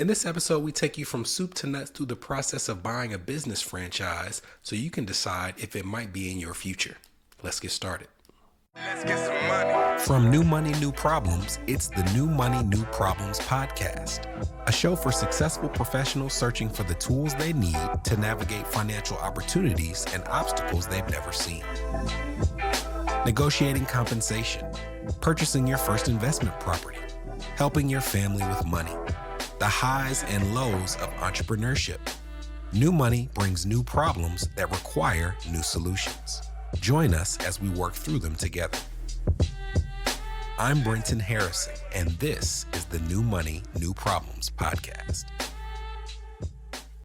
In this episode, we take you from soup to nuts through the process of buying a business franchise so you can decide if it might be in your future. Let's get started. Let's get some money. From New Money, New Problems, it's the New Money, New Problems podcast, a show for successful professionals searching for the tools they need to navigate financial opportunities and obstacles they've never seen. Negotiating compensation, purchasing your first investment property, helping your family with money, the highs and lows of entrepreneurship. New Money brings new problems that require new solutions. Join us as we work through them together. I'm Brenton Harrison, and this is the New Money, New Problems podcast.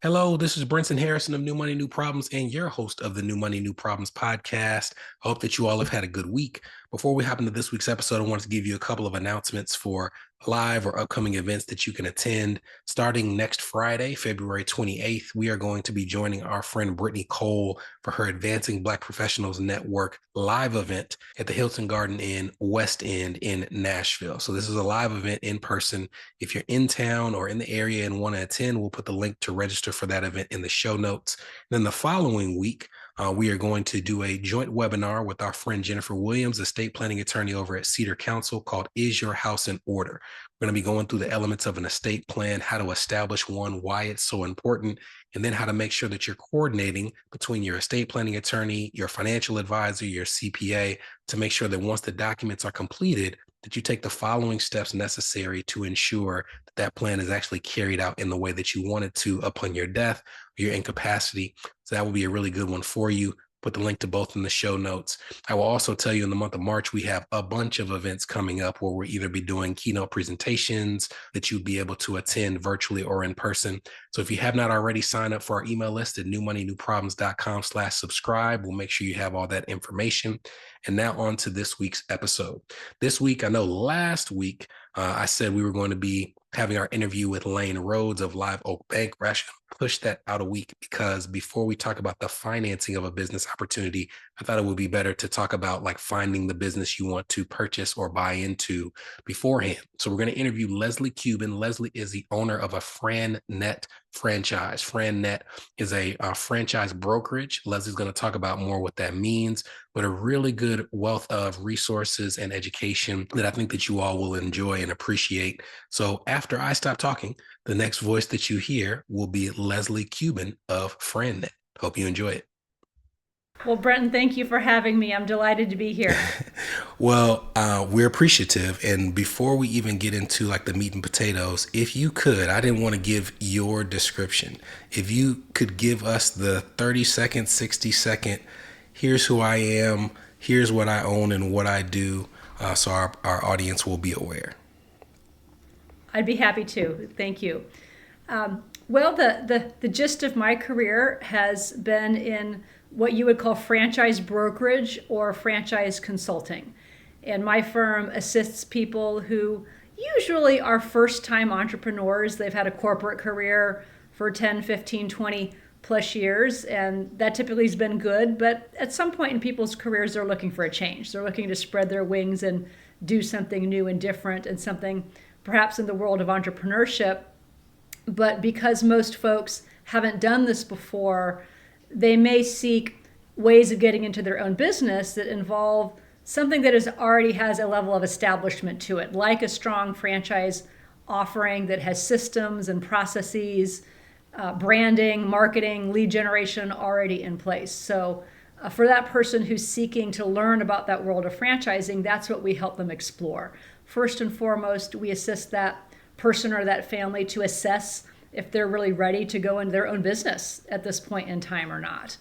Hello, this is Brenton Harrison of New Money, New Problems, and your host of the New Money, New Problems podcast. I hope that you all have had a good week. Before we hop into this week's episode, I wanted to give you a couple of announcements for live or upcoming events that you can attend. Starting next Friday, February 28th, we are going to be joining our friend Brittany Cole for her Advancing Black Professionals Network live event at the Hilton Garden Inn, West End in Nashville. So this is a live event in person. If you're in town or in the area and want to attend, we'll put the link to register for that event in the show notes. And then the following week, we are going to do a joint webinar with our friend Jennifer Williams, estate planning attorney over at Cedar Council, called Is Your House in Order? We're going to be going through the elements of an estate plan, how to establish one, why it's so important, and then how to make sure that you're coordinating between your estate planning attorney, your financial advisor, your CPA, to make sure that once the documents are completed, that you take the following steps necessary to ensure that that plan is actually carried out in the way that you want it to upon your death or your incapacity. So that will be a really good one for you. Put the link to both in the show notes. I will also tell you in the month of March, we have a bunch of events coming up where we'll either be doing keynote presentations that you'll be able to attend virtually or in person. So if you have not already signed up for our email list at newmoneynewproblems.com/subscribe, we'll make sure you have all that information. And now on to this week's episode. This week, I know last week, I said we were going to be having our interview with Lane Rhodes of Live Oak Bank. We're actually going to push that out a week because before we talk about the financing of a business opportunity, I thought it would be better to talk about like finding the business you want to purchase or buy into beforehand. So we're going to interview Leslie Kuban. Leslie is the owner of a FranNet franchise. FranNet is a franchise brokerage. Leslie's going to talk about more what that means, but a really good wealth of resources and education that I think that you all will enjoy and appreciate. So after I stop talking, the next voice that you hear will be Leslie Kuban of FranNet. Hope you enjoy it. Well, Brenton, thank you for having me. I'm delighted to be here. Well, we're appreciative. And before we even get into like the meat and potatoes, if you could, I didn't want to give your description. If you could give us the 30-second, 60-second, here's who I am, here's what I own and what I do, so our audience will be aware. I'd be happy to. Thank you. Well, the gist of my career has been in what you would call franchise brokerage or franchise consulting. And my firm assists people who usually are first-time entrepreneurs. They've had a corporate career for 10, 15, 20 plus years, and that typically has been good. But at some point in people's careers, they're looking for a change. They're looking to spread their wings and do something new and different and something perhaps in the world of entrepreneurship. But because most folks haven't done this before, they may seek ways of getting into their own business that involve something that already has a level of establishment to it, like a strong franchise offering that has systems and processes, branding, marketing, lead generation already in place. So for that person who's seeking to learn about that world of franchising, that's what we help them explore. First and foremost, we assist that person or that family to assess if they're really ready to go into their own business at this point in time or not.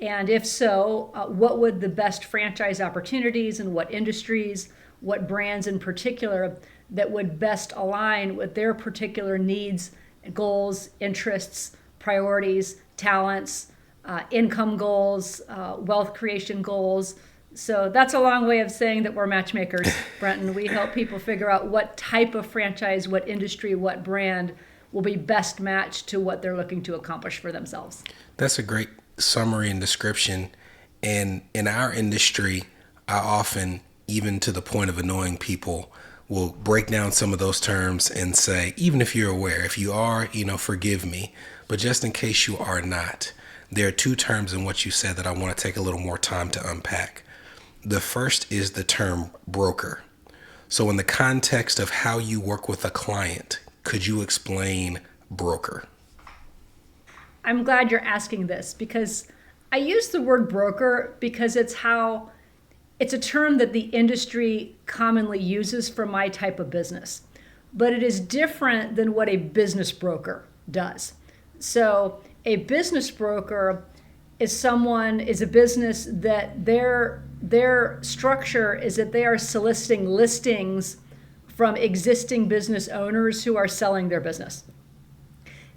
And if so, what would the best franchise opportunities and what industries, what brands in particular that would best align with their particular needs, goals, interests, priorities, talents, income goals, wealth creation goals. So that's a long way of saying that we're matchmakers, Brenton. We help people figure out what type of franchise, what industry, what brand will be best matched to what they're looking to accomplish for themselves. That's a great summary and description. And in our industry, I often, even to the point of annoying people, we'll break down some of those terms and say, even if you're aware, if you are, forgive me, but just in case you are not, there are two terms in what you said that I want to take a little more time to unpack. The first is the term broker. So in the context of how you work with a client, could you explain broker? I'm glad you're asking this because I use the word broker because it's a term that the industry commonly uses for my type of business, but it is different than what a business broker does. So a business broker is a business that their structure is that they are soliciting listings from existing business owners who are selling their business.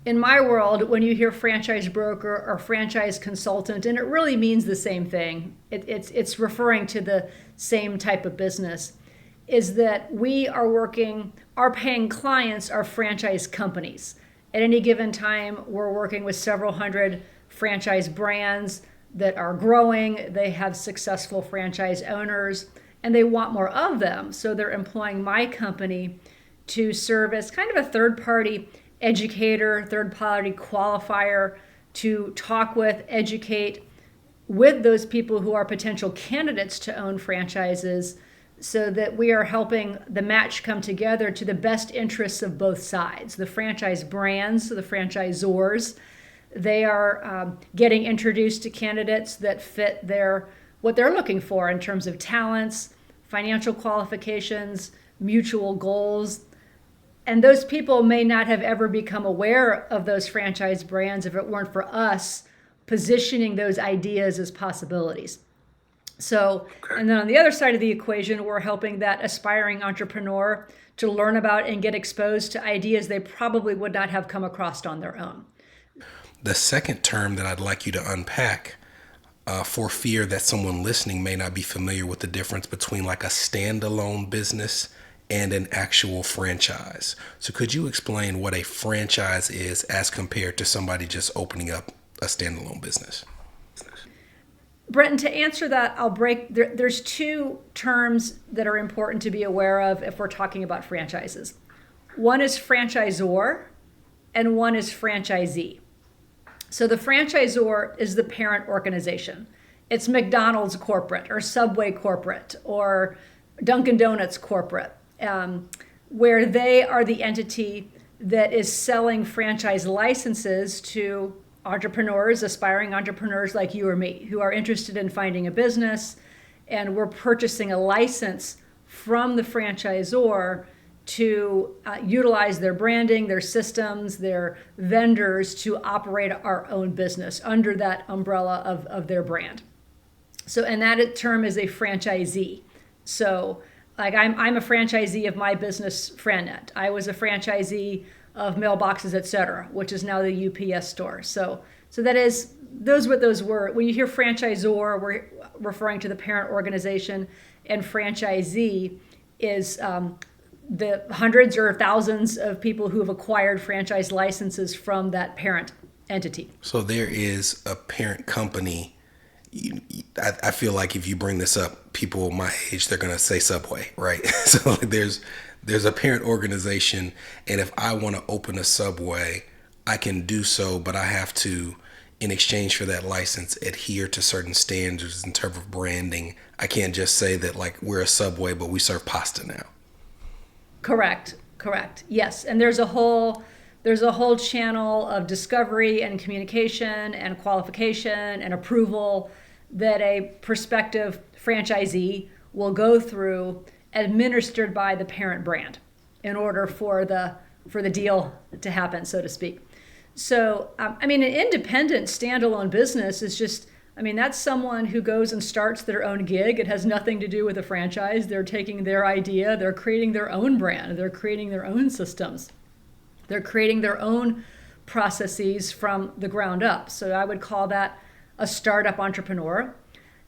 In my world, when you hear franchise broker or franchise consultant, and it really means the same thing, it's referring to the same type of business, is that our paying clients are franchise companies. At any given time, we're working with several hundred franchise brands that are growing. They have successful franchise owners, and they want more of them. So they're employing my company to serve as kind of a third-party educator, third-party qualifier to talk with, educate with those people who are potential candidates to own franchises so that we are helping the match come together to the best interests of both sides. The franchise brands, the franchisors, they are getting introduced to candidates that fit what they're looking for in terms of talents, financial qualifications, mutual goals. And those people may not have ever become aware of those franchise brands if it weren't for us positioning those ideas as possibilities. So, and then on the other side of the equation, we're helping that aspiring entrepreneur to learn about and get exposed to ideas they probably would not have come across on their own. The second term that I'd like you to unpack, for fear that someone listening may not be familiar with the difference between like a standalone business and an actual franchise. So could you explain what a franchise is as compared to somebody just opening up a standalone business? Brenton, to answer that, there's two terms that are important to be aware of if we're talking about franchises. One is franchisor and one is franchisee. So the franchisor is the parent organization. It's McDonald's corporate or Subway corporate or Dunkin' Donuts corporate, where they are the entity that is selling franchise licenses to entrepreneurs, aspiring entrepreneurs like you or me, who are interested in finding a business, and we're purchasing a license from the franchisor to utilize their branding, their systems, their vendors to operate our own business under that umbrella of their brand. So, and that term is a franchisee. So, like I'm a franchisee of my business, FranNet. I was a franchisee of Mailboxes, etc., which is now the UPS store. So that is, what those were. When you hear franchisor, we're referring to the parent organization, and franchisee is the hundreds or thousands of people who have acquired franchise licenses from that parent entity. So there is a parent company. I feel like if you bring this up, people my age, they're going to say Subway, right? So like there's a parent organization, and if I want to open a Subway, I can do so, but I have to, in exchange for that license, adhere to certain standards in terms of branding. I can't just say that like we're a Subway, but we serve pasta now. Correct. Yes, and there's a whole channel of discovery and communication and qualification and approval that a prospective franchisee will go through, administered by the parent brand, in order for the deal to happen, so to speak. So, an independent standalone business is just, that's someone who goes and starts their own gig. It has nothing to do with a franchise. They're taking their idea, they're creating their own brand, they're creating their own systems, they're creating their own processes from the ground up. So I would call that a startup entrepreneur.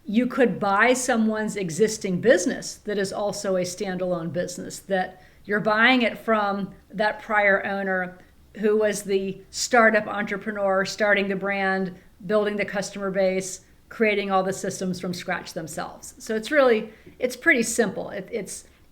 You could buy someone's existing business that is also a standalone business, that you're buying it from that prior owner who was the startup entrepreneur, starting the brand, building the customer base, creating all the systems from scratch themselves. So it's pretty simple.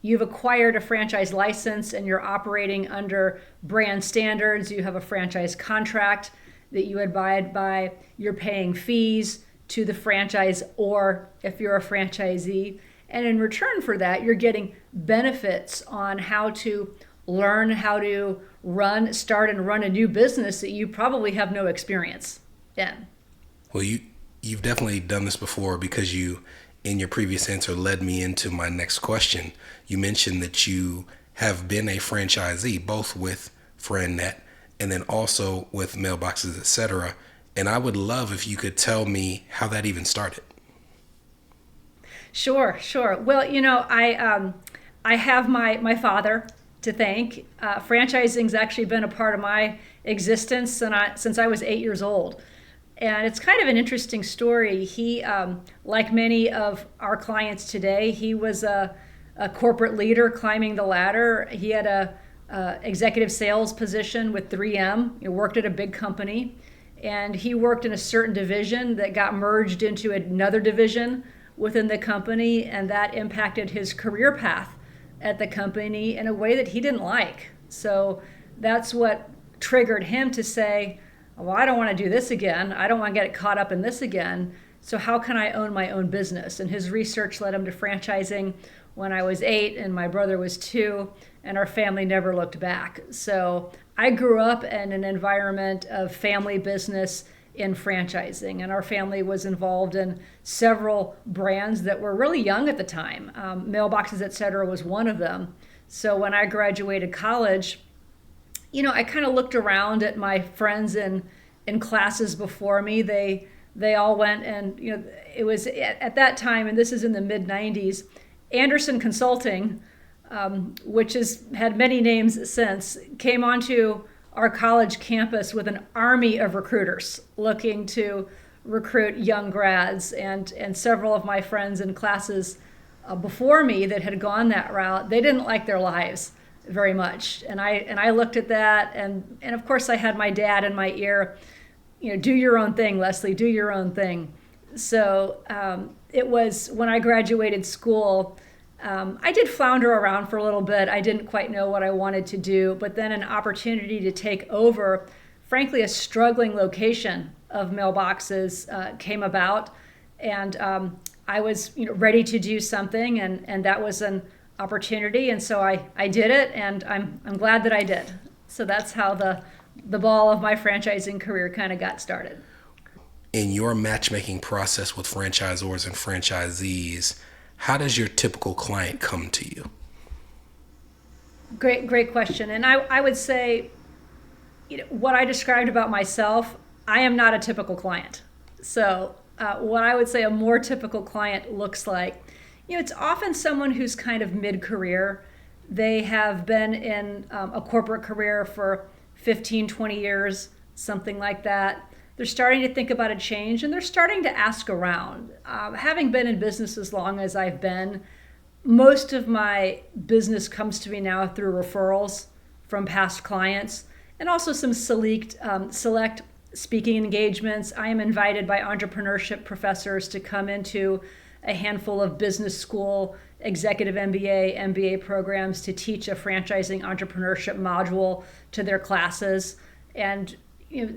you've acquired a franchise license and you're operating under brand standards, you have a franchise contract that you abide by, you're paying fees to the franchise, or if you're a franchisee. And in return for that, you're getting benefits on how to learn how to start and run a new business that you probably have no experience in. Well, you've definitely done this before, because you, in your previous answer, led me into my next question. You mentioned that you have been a franchisee, both with FriendNet and then also with mailboxes, etc. And I would love if you could tell me how that even started. Sure. Well, I have my father to thank. Franchising's actually been a part of my existence since I was 8 years old. And it's kind of an interesting story. He, like many of our clients today, he was a corporate leader climbing the ladder. He had a executive sales position with 3M. He worked at a big company, and he worked in a certain division that got merged into another division within the company, and that impacted his career path at the company in a way that he didn't like. So that's what triggered him to say, well, I don't want to do this again. I don't want to get caught up in this again. So how can I own my own business? And his research led him to franchising when I was 8 and my brother was 2, and our family never looked back. So I grew up in an environment of family business in franchising, and our family was involved in several brands that were really young at the time. Mailboxes, etc. was one of them. So when I graduated college, I kind of looked around at my friends in classes before me. They all went, and it was at that time, and this is in the mid 90s, Anderson Consulting, which has had many names since, came onto our college campus with an army of recruiters looking to recruit young grads, and several of my friends in classes before me that had gone that route, they didn't like their lives very much. And I looked at that, and of course I had my dad in my ear, do your own thing, Leslie, do your own thing. So it was when I graduated school, I did flounder around for a little bit. I didn't quite know what I wanted to do, but then an opportunity to take over, frankly, a struggling location of mailboxes came about, and I was ready to do something, and that was an opportunity, and so I did it, and I'm glad that I did. So that's how the ball of my franchising career kind of got started. In your matchmaking process with franchisors and franchisees, how does your typical client come to you? Great question. And I would say, what I described about myself, I am not a typical client. So what I would say a more typical client looks like, it's often someone who's kind of mid-career. They have been in a corporate career for 15, 20 years, something like that. They're starting to think about a change, and they're starting to ask around. Having been in business as long as I've been, most of my business comes to me now through referrals from past clients, and also some select speaking engagements. I am invited by entrepreneurship professors to come into a handful of business school, executive MBA programs to teach a franchising entrepreneurship module to their classes. And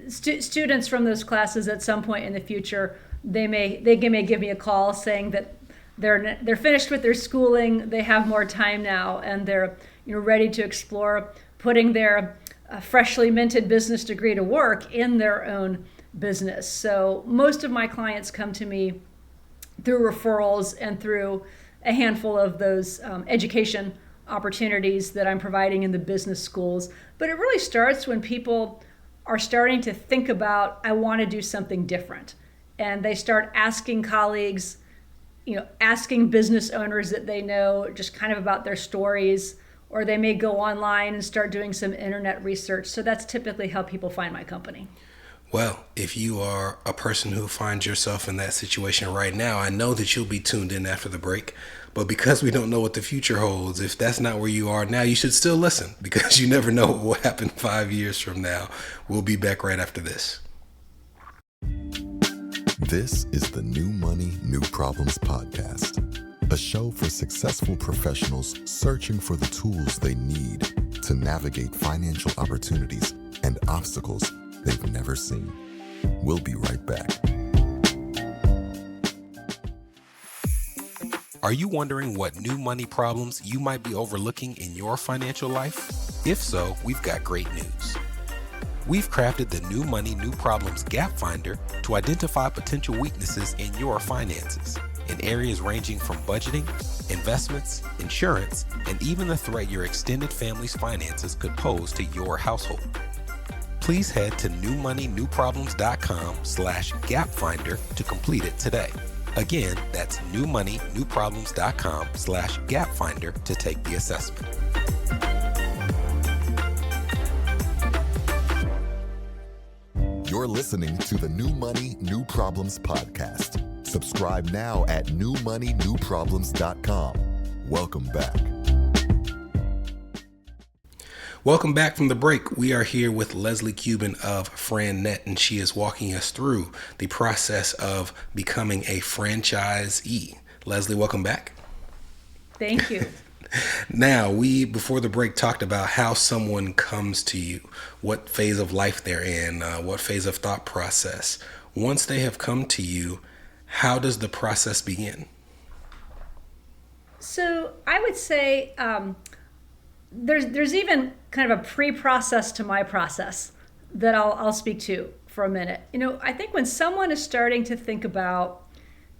students from those classes at some point in the future, they may give me a call saying that they're finished with their schooling, they have more time now, and they're ready to explore putting their freshly minted business degree to work in their own business. So most of my clients come to me through referrals and through a handful of those education opportunities that I'm providing in the business schools. But it really starts when people are starting to think about, I want to do something different. And they start asking colleagues, asking business owners that they know just kind of about their stories, or they may go online and start doing some internet research. So that's typically how people find my company. Well, if you are a person who finds yourself in that situation right now, I know that you'll be tuned in after the break. But because we don't know what the future holds, if that's not where you are now, you should still listen, because you never know what will happen 5 years from now. We'll be back right after this. This is the New Money, New Problems podcast. a show for successful professionals searching for the tools they need to navigate financial opportunities and obstacles they've never seen. We'll be right back. Are you wondering what new money problems you might be overlooking in your financial life? If so, we've got great news. We've crafted the New Money, New Problems Gap Finder to identify potential weaknesses in your finances in areas ranging from budgeting, investments, insurance, and even the threat your extended family's finances could pose to your household. Please head to newmoneynewproblems.com/gapfinder to complete it today. Again, that's newmoneynewproblems.com/gapfinder to take the assessment. You're listening to the New Money, New Problems podcast. Subscribe now at newmoneynewproblems.com. Welcome back. Welcome back from the break. We are here with Leslie Kuban of FranNet, and she is walking us through the process of becoming a franchisee. Leslie, welcome back. Thank you. Now, we, before the break, talked about how someone comes to you, what phase of life they're in, what phase of thought process. Once they have come to you, how does the process begin? So I would say there's even kind of a pre-process to my process that I'll speak to for a minute. I think when someone is starting to think about,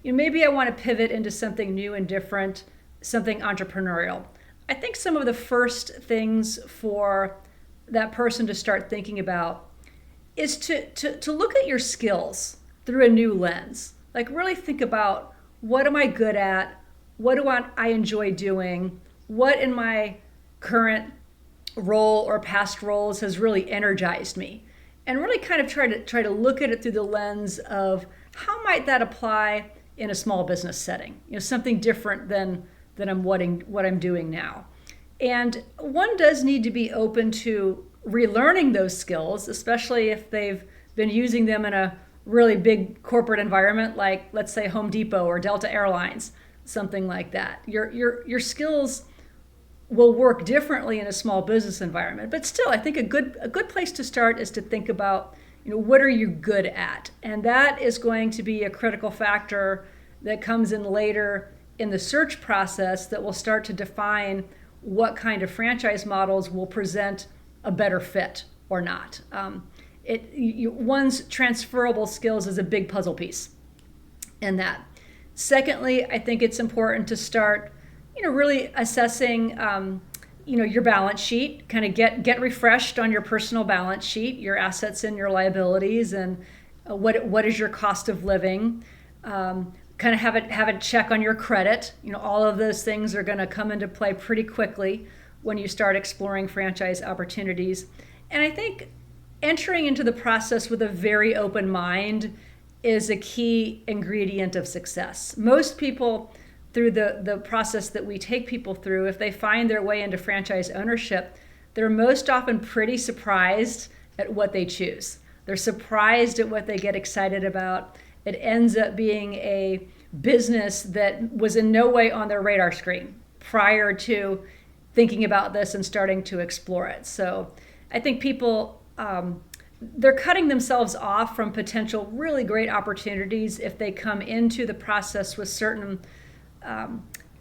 maybe I want to pivot into something new and different, something entrepreneurial, I think some of the first things for that person to start thinking about is to look at your skills through a new lens. Like really think about, what am I good at? What do I enjoy doing? What in my current role or past roles has really energized me? And really kind of try to look at it through the lens of, how might that apply in a small business setting? Something different than what I'm doing now. And one does need to be open to relearning those skills, especially if they've been using them in a really big corporate environment, like let's say Home Depot or Delta Airlines, something like that. Your skills will work differently in a small business environment. But still, I think a good place to start is to think about, what are you good at? And that is going to be a critical factor that comes in later in the search process that will start to define what kind of franchise models will present a better fit or not. One's transferable skills is a big puzzle piece in that. Secondly, I think it's important to start, really assessing, your balance sheet, kind of get refreshed on your personal balance sheet, your assets and your liabilities, and what is your cost of living. Kind of have a check on your credit. All of those things are going to come into play pretty quickly when you start exploring franchise opportunities. And I think entering into the process with a very open mind is a key ingredient of success. Most people, through the process that we take people through, if they find their way into franchise ownership, they're most often pretty surprised at what they choose. They're surprised at what they get excited about. It ends up being a business that was in no way on their radar screen prior to thinking about this and starting to explore it. So I think people, they're cutting themselves off from potential really great opportunities if they come into the process with certain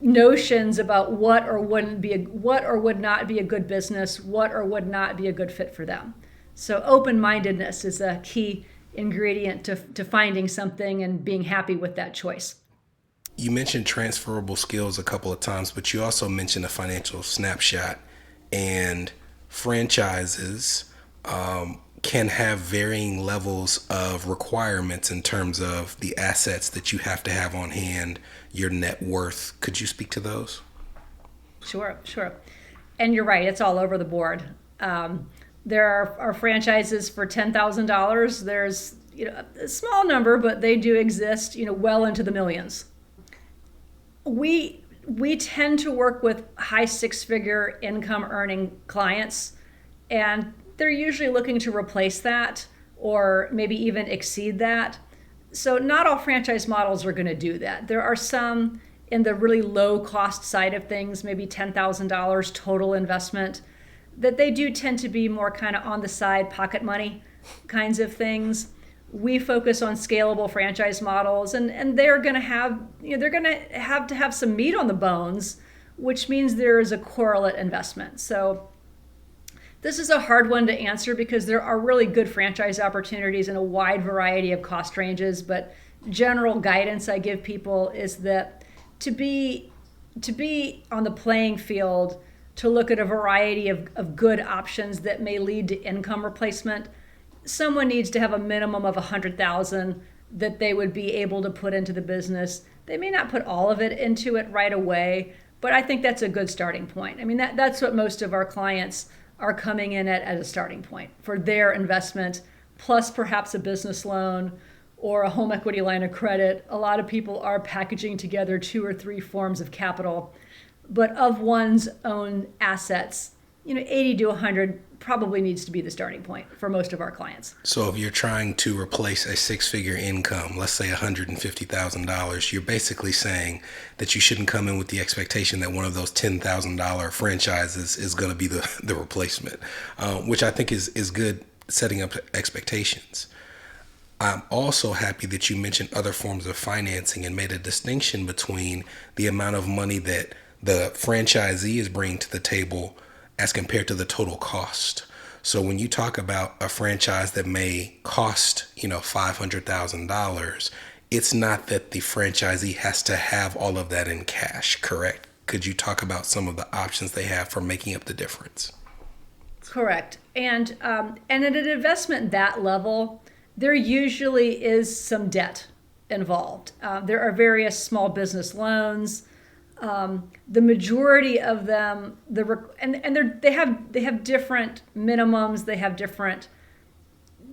notions about what or would not be a good business, what or would not be a good fit for them. So open-mindedness is a key ingredient to finding something and being happy with that choice. You mentioned transferable skills a couple of times, but you also mentioned a financial snapshot, and franchises can have varying levels of requirements in terms of the assets that you have to have on hand, your net worth. Could you speak to those? Sure. And you're right, it's all over the board. There are franchises for $10,000. There's a small number, but they do exist, well into the millions. We tend to work with high six-figure income earning clients, and they're usually looking to replace that or maybe even exceed that. So not all franchise models are going to do that. There are some in the really low cost side of things, maybe $10,000 total investment, that they do tend to be more kind of on the side pocket money kinds of things. We focus on scalable franchise models, and they're going to have, they're going to have some meat on the bones, which means there is a correlate investment. So this is a hard one to answer because there are really good franchise opportunities in a wide variety of cost ranges, but general guidance I give people is that to be on the playing field, to look at a variety of good options that may lead to income replacement, someone needs to have a minimum of $100,000 that they would be able to put into the business. They may not put all of it into it right away, but I think that's a good starting point. I mean, that's what most of our clients are coming in at as a starting point for their investment, plus perhaps a business loan or a home equity line of credit. A lot of people are packaging together 2 or 3 forms of capital, but of one's own assets, 80 to 100 probably needs to be the starting point for most of our clients. So if you're trying to replace a 6-figure income, let's say $150,000, you're basically saying that you shouldn't come in with the expectation that one of those $10,000 franchises is going to be the replacement, which I think is good, setting up expectations. I'm also happy that you mentioned other forms of financing and made a distinction between the amount of money that the franchisee is bringing to the table as compared to the total cost. So when you talk about a franchise that may cost, $500,000, it's not that the franchisee has to have all of that in cash, correct? Could you talk about some of the options they have for making up the difference? Correct. And at an investment that level, there usually is some debt involved. There are various small business loans. The majority of them, they have different minimums. They have different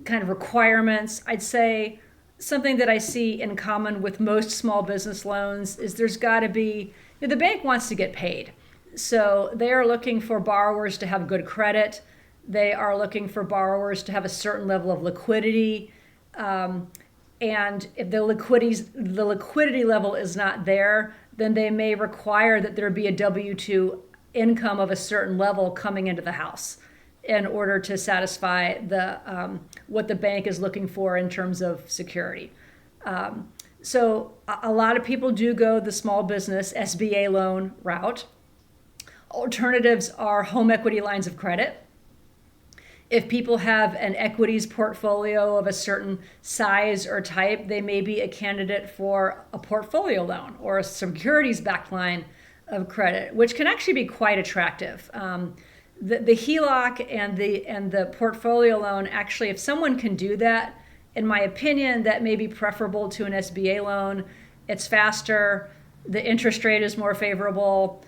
kind of requirements. I'd say something that I see in common with most small business loans is there's got to be, the bank wants to get paid. So they are looking for borrowers to have good credit. They are looking for borrowers to have a certain level of liquidity. And if the liquidity level is not there, then they may require that there be a W-2 income of a certain level coming into the house in order to satisfy what the bank is looking for in terms of security. So a lot of people do go the small business SBA loan route. Alternatives are home equity lines of credit. If people have an equities portfolio of a certain size or type, they may be a candidate for a portfolio loan or a securities-backed line of credit, which can actually be quite attractive. The HELOC and the portfolio loan, actually, if someone can do that, in my opinion, that may be preferable to an SBA loan. It's faster, the interest rate is more favorable.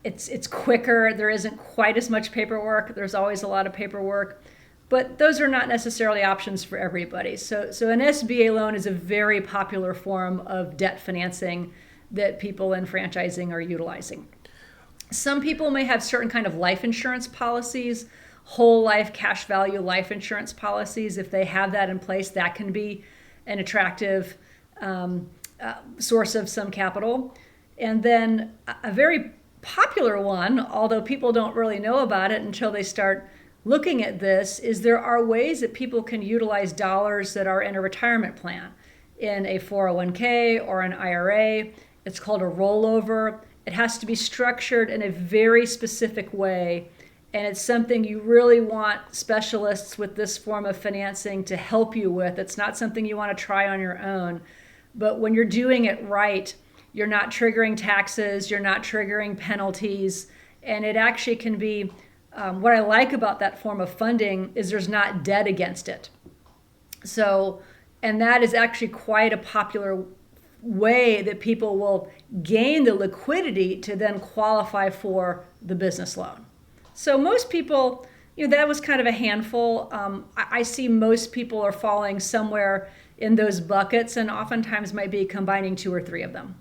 It's quicker. There isn't quite as much paperwork. There's always a lot of paperwork, but those are not necessarily options for everybody. So an SBA loan is a very popular form of debt financing that people in franchising are utilizing. Some people may have certain kind of life insurance policies, whole life cash value life insurance policies. If they have that in place, that can be an attractive source of some capital. And then a very popular one, although people don't really know about it until they start looking at this, is there are ways that people can utilize dollars that are in a retirement plan, in a 401k or an IRA. It's called a rollover. It has to be structured in a very specific way, and it's something you really want specialists with this form of financing to help you with. It's not something you want to try on your own, but when you're doing it right, you're not triggering taxes, you're not triggering penalties, and it actually can be, what I like about that form of funding is there's not debt against it. So, and that is actually quite a popular way that people will gain the liquidity to then qualify for the business loan. So most people, that was kind of a handful. I see most people are falling somewhere in those buckets and oftentimes might be combining 2 or 3 of them.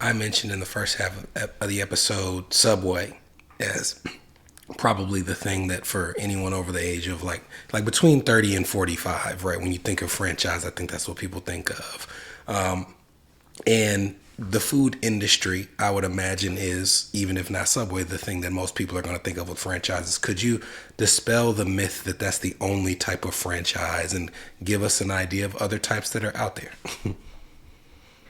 I mentioned in the first half of the episode Subway as probably the thing that for anyone over the age of like between 30 and 45, right? When you think of franchise, I think that's what people think of. And The food industry, I would imagine, is, even if not Subway, the thing that most people are going to think of with franchises. Could you dispel the myth that that's the only type of franchise and give us an idea of other types that are out there?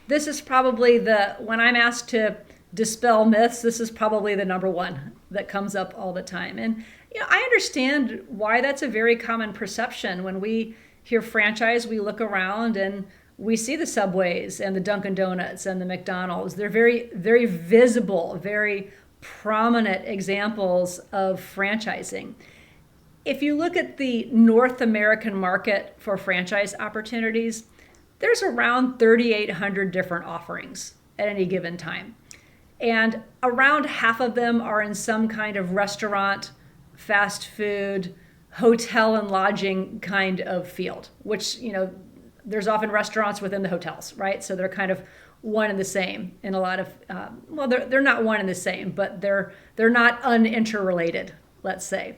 This is probably when I'm asked to dispel myths, this is probably the number one that comes up all the time. And I understand why that's a very common perception. When we hear franchise, we look around and we see the Subways and the Dunkin' Donuts and the McDonald's. They're very, very visible, very prominent examples of franchising. If you look at the North American market for franchise opportunities, there's around 3,800 different offerings at any given time. And around half of them are in some kind of restaurant, fast food, hotel and lodging kind of field, which, there's often restaurants within the hotels, right? So they're kind of one and the same in a lot of, they're not one and the same, but they're not uninterrelated, let's say.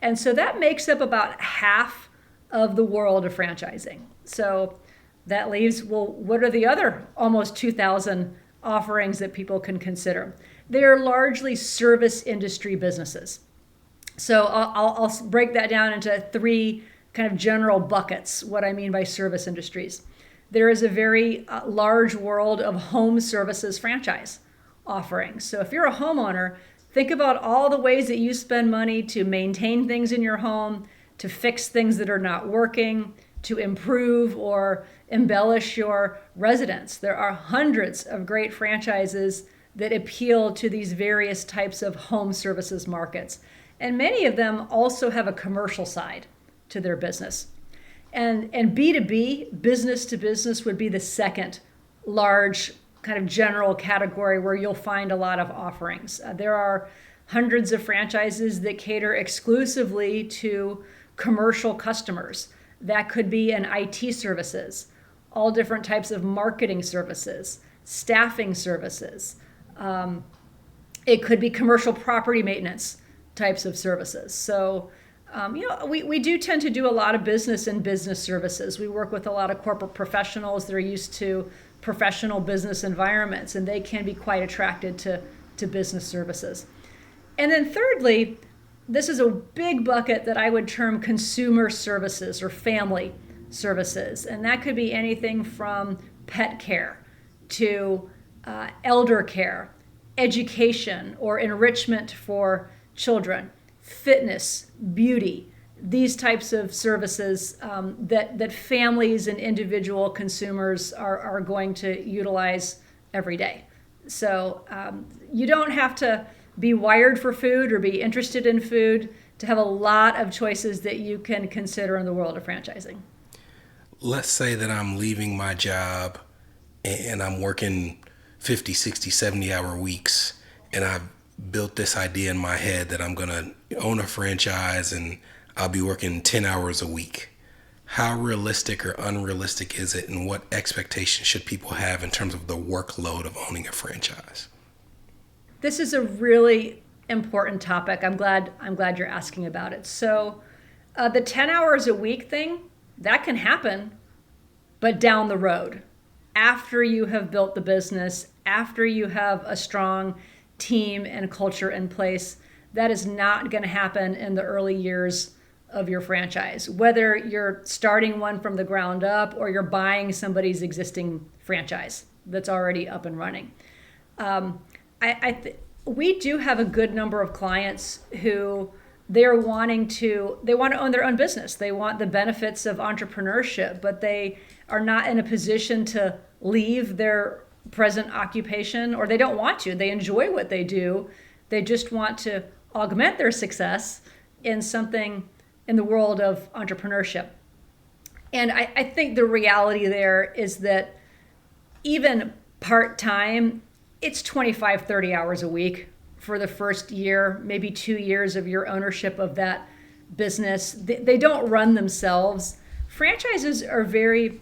And so that makes up about half of the world of franchising. So that leaves, what are the other almost 2,000 offerings that people can consider? They're largely service industry businesses. So I'll break that down into three kind of general buckets, what I mean by service industries. There is a very large world of home services franchise offerings. So if you're a homeowner, think about all the ways that you spend money to maintain things in your home, to fix things that are not working, to improve or embellish your residence. There are hundreds of great franchises that appeal to these various types of home services markets. And many of them also have a commercial side to their business. And B2B, business to business, would be the second large kind of general category where you'll find a lot of offerings. There are hundreds of franchises that cater exclusively to commercial customers. That could be in IT services, all different types of marketing services, staffing services. It could be commercial property maintenance types of services. So, we do tend to do a lot of business in business services. We work with a lot of corporate professionals that are used to professional business environments, and they can be quite attracted to business services. And then thirdly, this is a big bucket that I would term consumer services or family services. And that could be anything from pet care to elder care, education or enrichment for children, fitness, beauty, these types of services that families and individual consumers are going to utilize every day. So you don't have to be wired for food or be interested in food to have a lot of choices that you can consider in the world of franchising. Let's say that I'm leaving my job and I'm working 50, 60, 70-hour weeks, and I've built this idea in my head that I'm going to own a franchise and I'll be working 10 hours a week. How realistic or unrealistic is it, and what expectations should people have in terms of the workload of owning a franchise? This is a really important topic. I'm glad you're asking about it. So the 10 hours a week thing, that can happen, but down the road, after you have built the business, after you have a strong team and culture in place. That is not going to happen in the early years of your franchise, whether you're starting one from the ground up or you're buying somebody's existing franchise that's already up and running. We do have a good number of clients who they want to own their own business. They want the benefits of entrepreneurship, but they are not in a position to leave their present occupation, or they don't want to. They enjoy what they do. They just want to augment their success in something in the world of entrepreneurship. And I think the reality there is that even part-time, it's 25, 30 hours a week for the first year, maybe 2 years of your ownership of that business. They don't run themselves. Franchises are very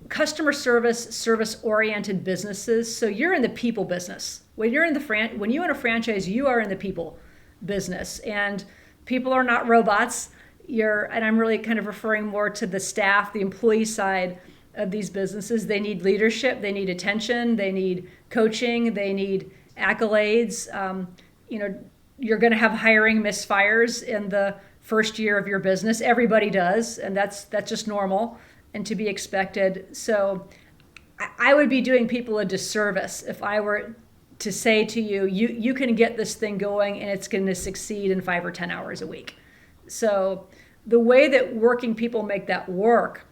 customer service-oriented businesses. So you're in the people business. When you own a franchise, you are in the people business, and people are not robots. And I'm really kind of referring more to the staff, the employee side of these businesses. They need leadership, they need attention, they need coaching, they need accolades. You're going to have hiring misfires in the first year of your business. Everybody does, and that's just normal and to be expected. So I would be doing people a disservice if I were to say to you, you can get this thing going and it's going to succeed in 5 or 10 hours a week. So the way that working people make that work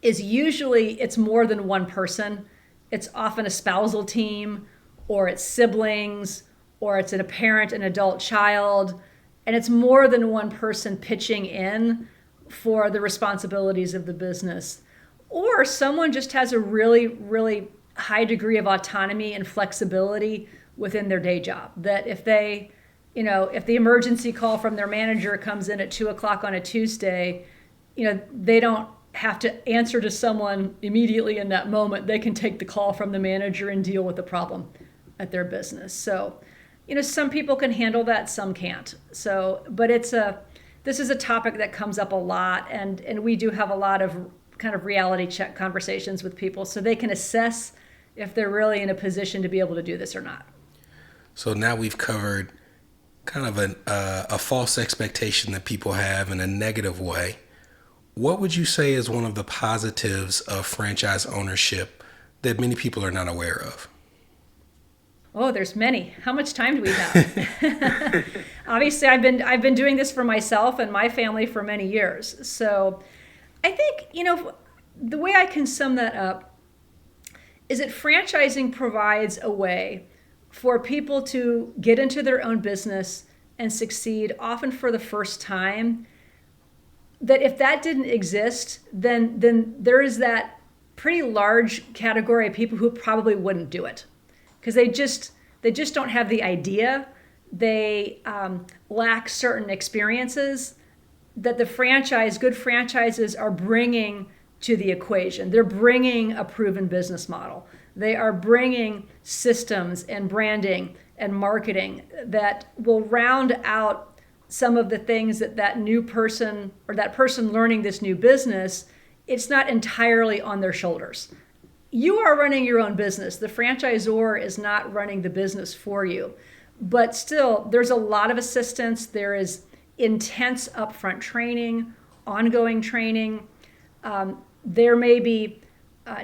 is usually it's more than one person. It's often a spousal team, or it's siblings, or it's a parent and adult child, and it's more than one person pitching in for the responsibilities of the business. Or someone just has a really, really high degree of autonomy and flexibility within their day job, that if they, if the emergency call from their manager comes in at 2:00 on a Tuesday, they don't have to answer to someone immediately in that moment. They can take the call from the manager and deal with the problem at their business. So, some people can handle that, some can't. So, but this is a topic that comes up a lot, and we do have a lot of kind of reality check conversations with people so they can assess if they're really in a position to be able to do this or not. So now we've covered kind of a false expectation that people have in a negative way. What would you say is one of the positives of franchise ownership that many people are not aware of? Oh, there's many. How much time do we have? Obviously, I've been doing this for myself and my family for many years. So I think, the way I can sum that up is that franchising provides a way for people to get into their own business and succeed, often for the first time. That if that didn't exist, then there is that pretty large category of people who probably wouldn't do it, because they just don't have the idea. They lack certain experiences that good franchises are bringing to the equation. They're bringing a proven business model. They are bringing systems and branding and marketing that will round out some of the things that new person or that person learning this new business, it's not entirely on their shoulders. You are running your own business. The franchisor is not running the business for you. But still, there's a lot of assistance. There is intense upfront training, ongoing training. There may be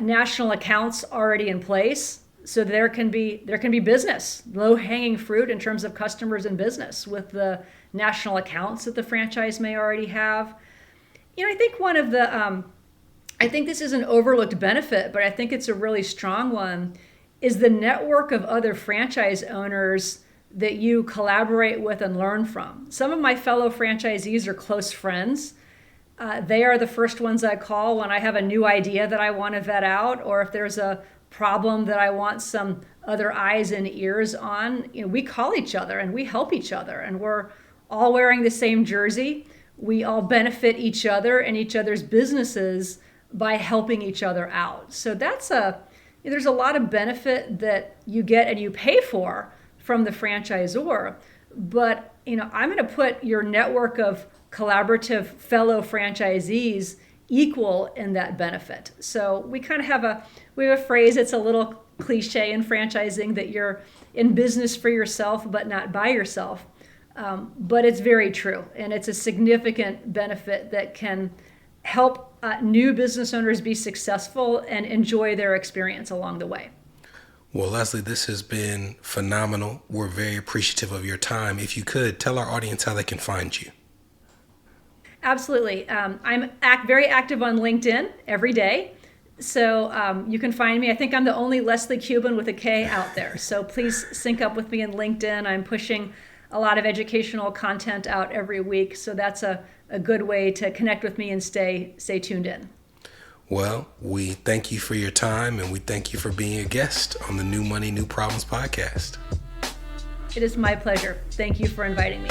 national accounts already in place. So there can be business, low-hanging fruit in terms of customers and business with the national accounts that the franchise may already have. I think one of the, I think this is an overlooked benefit, but I think it's a really strong one, is the network of other franchise owners that you collaborate with and learn from. Some of my fellow franchisees are close friends. They are the first ones I call when I have a new idea that I want to vet out, or if there's a problem that I want some other eyes and ears on. We call each other and we help each other, and we're all wearing the same jersey. We all benefit each other and each other's businesses by helping each other out. So there's a lot of benefit that you get and you pay for from the franchisor. But I'm going to put your network of collaborative fellow franchisees equal in that benefit. So we kind of have a phrase, it's a little cliche in franchising, that you're in business for yourself but not by yourself. But it's very true, and it's a significant benefit that can help new business owners be successful and enjoy their experience along the way. Well, Leslie, this has been phenomenal. We're very appreciative of your time. If you could, tell our audience how they can find you. Absolutely. I'm very active on LinkedIn every day. So you can find me. I think I'm the only Leslie Kuban with a K out there. So please sync up with me in LinkedIn. I'm pushing a lot of educational content out every week. So that's a good way to connect with me and stay tuned in. Well, we thank you for your time, and we thank you for being a guest on the New Money, New Problems podcast. It is my pleasure. Thank you for inviting me.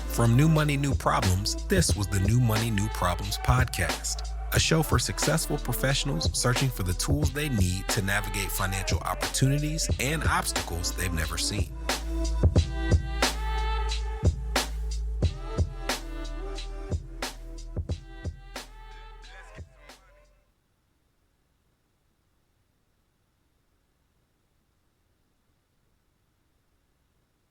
From New Money, New Problems, this was the New Money, New Problems podcast, a show for successful professionals searching for the tools they need to navigate financial opportunities and obstacles they've never seen.